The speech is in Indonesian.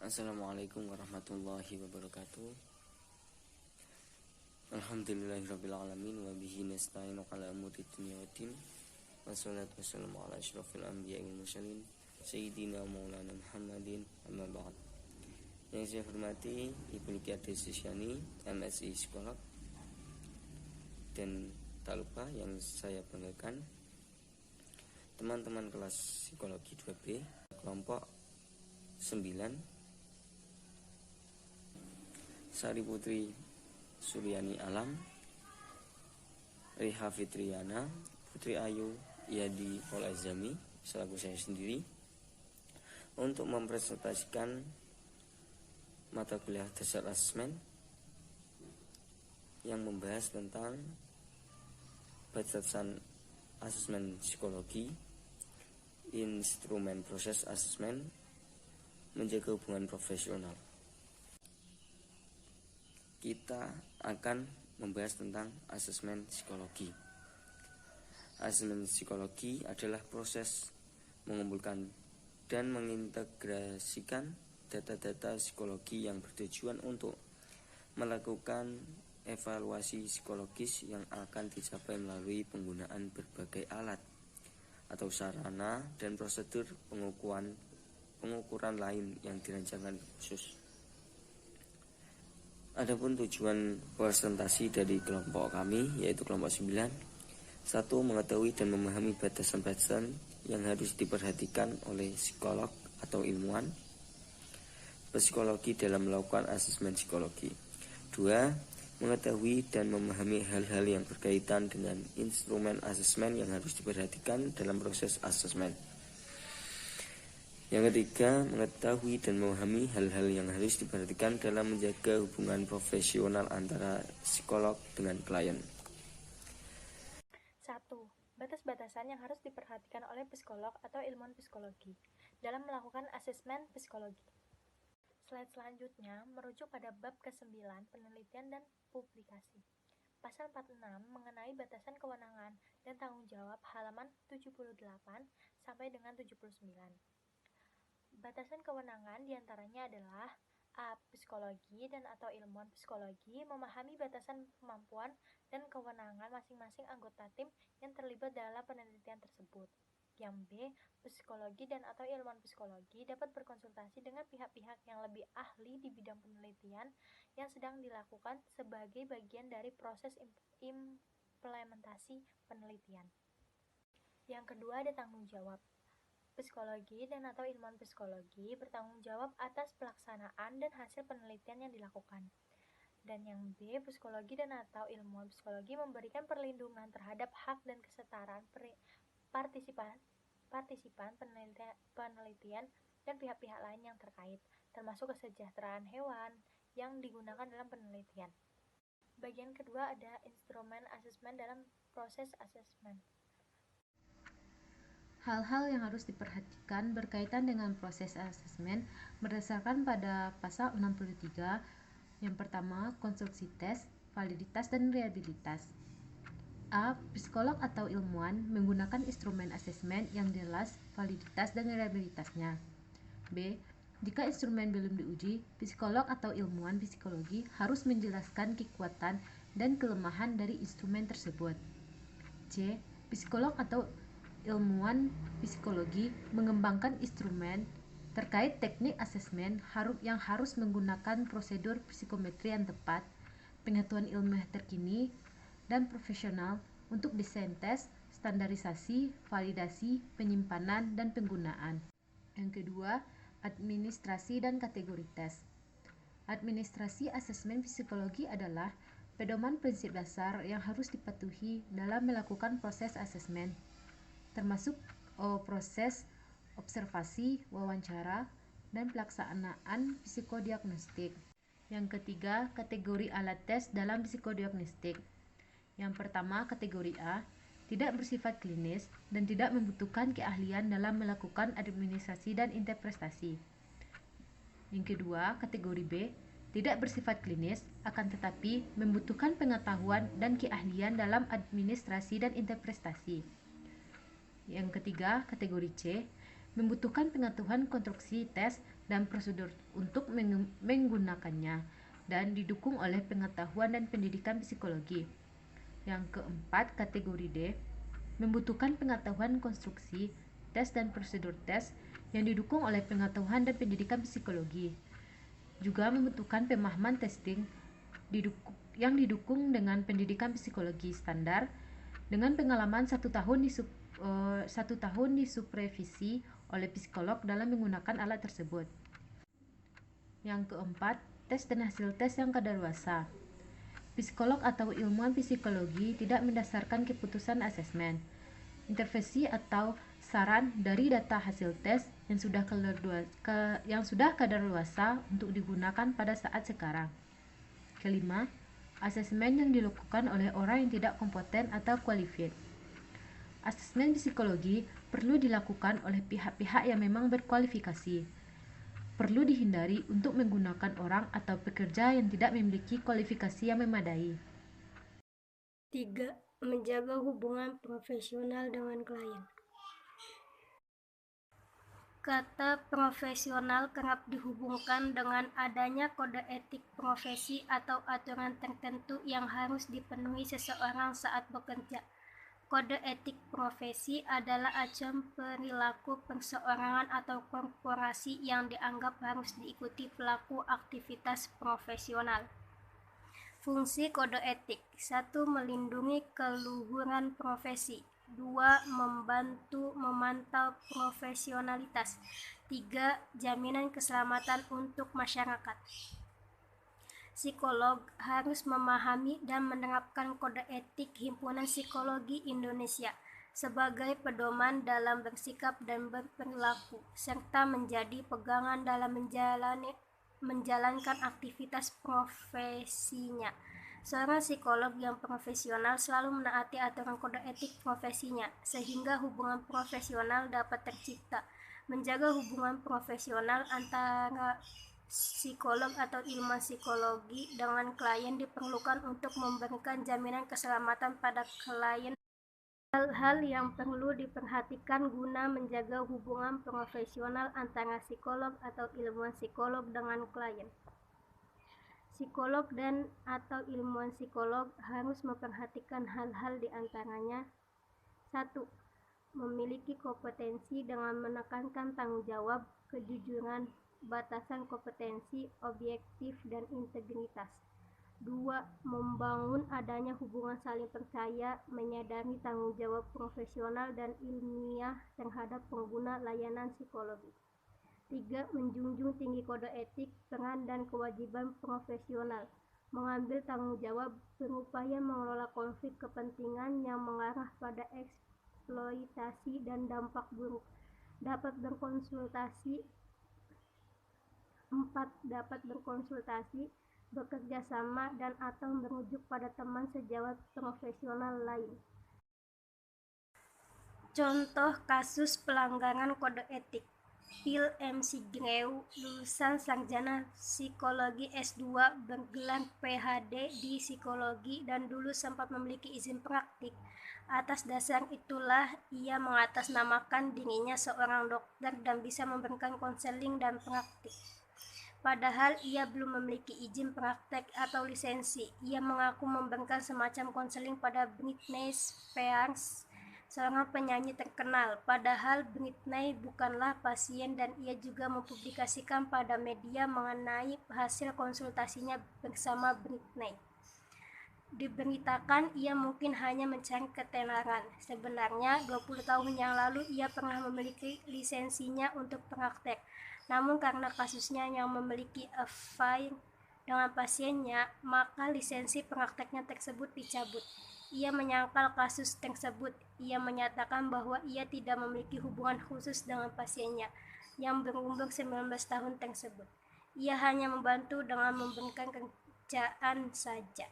Assalamualaikum warahmatullahi wabarakatuh. Alhamdulillahirrabbilalamin. Wabihi nasta'inu ala umuri dunya waddin. Wassalatu wassalamu ala asyrafil anbiya'i wal mursalin Sayyidina Maulana Muhammadin. Amma ba'd. Yang saya hormati Ibu Kiati Sisyani, MSI Psikolog. Dan tak lupa yang saya banggakan, teman-teman kelas psikologi 2B kelompok 9, Sari Putri Suryani Alam, Riha Fitriana, Putri Ayu Yadi Polazami, selaku saya sendiri, untuk mempresentasikan mata kuliah dasar asesmen yang membahas tentang batasan asesmen psikologi, instrumen proses asesmen, menjaga hubungan profesional. Kita akan membahas tentang asesmen psikologi. Asesmen psikologi adalah proses mengumpulkan dan mengintegrasikan data-data psikologi yang bertujuan untuk melakukan evaluasi psikologis yang akan dicapai melalui penggunaan berbagai alat atau sarana dan prosedur pengukuran lain yang dirancangkan khusus. Adapun tujuan presentasi dari kelompok kami, yaitu kelompok 9, 1. Mengetahui dan memahami batasan-batasan yang harus diperhatikan oleh psikolog atau ilmuwan psikologi dalam melakukan asesmen psikologi. 2. Mengetahui dan memahami hal-hal yang berkaitan dengan instrumen asesmen yang harus diperhatikan dalam proses asesmen. Yang ketiga, mengetahui dan memahami hal-hal yang harus diperhatikan dalam menjaga hubungan profesional antara psikolog dengan klien. 1. Batas-batasan yang harus diperhatikan oleh psikolog atau ilmuwan psikologi dalam melakukan asesmen psikologi. Slide selanjutnya merujuk pada bab ke-9 penelitian dan publikasi. Pasal 46 mengenai batasan kewenangan dan tanggung jawab halaman 78 sampai dengan 79. Batasan kewenangan diantaranya adalah A. Psikologi dan atau ilmuwan psikologi memahami batasan kemampuan dan kewenangan masing-masing anggota tim yang terlibat dalam penelitian tersebut. Yang B. Psikologi dan atau ilmuwan psikologi dapat berkonsultasi dengan pihak-pihak yang lebih ahli di bidang penelitian yang sedang dilakukan sebagai bagian dari proses implementasi penelitian. Yang kedua ada tanggung jawab. Psikologi dan atau ilmuwan psikologi bertanggung jawab atas pelaksanaan dan hasil penelitian yang dilakukan. Dan yang B, psikologi dan atau ilmuwan psikologi memberikan perlindungan terhadap hak dan kesetaraan partisipan penelitian dan pihak-pihak lain yang terkait, termasuk kesejahteraan hewan yang digunakan dalam penelitian. Bagian kedua ada instrumen asesmen dalam proses asesmen. Hal-hal yang harus diperhatikan berkaitan dengan proses asesmen berdasarkan pada pasal 63. Yang pertama, konstruksi tes, validitas dan reliabilitas. A. Psikolog atau ilmuwan menggunakan instrumen asesmen yang jelas validitas dan reliabilitasnya. B. Jika instrumen belum diuji, psikolog atau ilmuwan psikologi harus menjelaskan kekuatan dan kelemahan dari instrumen tersebut. C. Psikolog atau ilmuwan psikologi mengembangkan instrumen terkait teknik asesmen yang harus menggunakan prosedur psikometri yang tepat, pengetahuan ilmiah terkini, dan profesional untuk desain tes, standarisasi, validasi, penyimpanan, dan penggunaan. Yang kedua, administrasi dan kategori tes. Administrasi asesmen psikologi adalah pedoman prinsip dasar yang harus dipatuhi dalam melakukan proses asesmen, termasuk proses observasi, wawancara, dan pelaksanaan psikodiagnostik. Yang ketiga, kategori alat tes dalam psikodiagnostik. Yang pertama, kategori A, tidak bersifat klinis dan tidak membutuhkan keahlian dalam melakukan administrasi dan interpretasi. Yang kedua, kategori B, tidak bersifat klinis, akan tetapi membutuhkan pengetahuan dan keahlian dalam administrasi dan interpretasi. Yang ketiga, kategori C, membutuhkan pengetahuan konstruksi tes dan prosedur untuk menggunakannya, dan didukung oleh pengetahuan dan pendidikan psikologi. Yang keempat, kategori D, membutuhkan pengetahuan konstruksi, tes dan prosedur tes yang didukung oleh pengetahuan dan pendidikan psikologi. Juga membutuhkan pemahaman testing yang didukung dengan pendidikan psikologi standar dengan pengalaman 1 tahun disupervisi oleh psikolog dalam menggunakan alat tersebut. Yang keempat, tes dan hasil tes yang kadaluarsa. Psikolog atau ilmuwan psikologi tidak mendasarkan keputusan asesmen, intervensi atau saran dari data hasil tes yang sudah kadaluarsa untuk digunakan pada saat sekarang. Kelima, asesmen yang dilakukan oleh orang yang tidak kompeten atau qualified. Asesmen psikologi perlu dilakukan oleh pihak-pihak yang memang berkualifikasi. Perlu dihindari untuk menggunakan orang atau pekerja yang tidak memiliki kualifikasi yang memadai. 3. Menjaga hubungan profesional dengan klien. Kata profesional kerap dihubungkan dengan adanya kode etik profesi atau aturan tertentu yang harus dipenuhi seseorang saat bekerja. Kode etik profesi adalah acuan perilaku perseorangan atau korporasi yang dianggap harus diikuti pelaku aktivitas profesional. Fungsi kode etik: 1. Melindungi keluhuran profesi. 2. Membantu memantau profesionalitas. 3. Jaminan keselamatan untuk masyarakat. Psikolog harus memahami dan menerapkan kode etik Himpunan Psikologi Indonesia sebagai pedoman dalam bersikap dan berperilaku, serta menjadi pegangan dalam menjalankan aktivitas profesinya. Seorang psikolog yang profesional selalu menaati aturan kode etik profesinya, sehingga hubungan profesional dapat tercipta. Menjaga hubungan profesional antara psikolog atau ilmuwan psikologi dengan klien diperlukan untuk memberikan jaminan keselamatan pada klien. Hal-hal yang perlu diperhatikan guna menjaga hubungan profesional antara psikolog atau ilmuwan psikolog dengan klien. Psikolog dan atau ilmuwan psikolog harus memperhatikan hal-hal di antaranya: 1. Memiliki kompetensi dengan menekankan tanggung jawab, kejujuran, batasan kompetensi, objektif, dan integritas. 2. Membangun adanya hubungan saling percaya, menyadari tanggung jawab profesional dan ilmiah terhadap pengguna layanan psikologi. 3. Menjunjung tinggi kode etik, peran dan kewajiban profesional, mengambil tanggung jawab, berupaya mengelola konflik kepentingan yang mengarah pada eksploitasi dan dampak buruk, dapat berkonsultasi, bekerja sama dan atau merujuk pada teman sejawat profesional lain. Contoh kasus pelanggaran kode etik: Phil M. Sigreu, lulusan sarjana psikologi S2 bergelar PhD di psikologi dan dulu sempat memiliki izin praktik. Atas dasar itulah ia mengatasnamakan dirinya seorang dokter dan bisa memberikan konseling dan praktik. Padahal ia belum memiliki izin praktek atau lisensi. Ia mengaku memberikan semacam konseling pada Britney Spears, seorang penyanyi terkenal, padahal Britney bukanlah pasien dan ia juga mempublikasikan pada media mengenai hasil konsultasinya bersama Britney. Diberitakan ia mungkin hanya mencari ketenaran. Sebenarnya 20 tahun yang lalu ia pernah memiliki lisensinya untuk praktek. Namun karena kasusnya yang memiliki affair dengan pasiennya, maka lisensi prakteknya tersebut dicabut. Ia menyangkal kasus tersebut. Ia menyatakan bahwa ia tidak memiliki hubungan khusus dengan pasiennya yang berumur 19 tahun tersebut. Ia hanya membantu dengan memberikan kerjaan saja.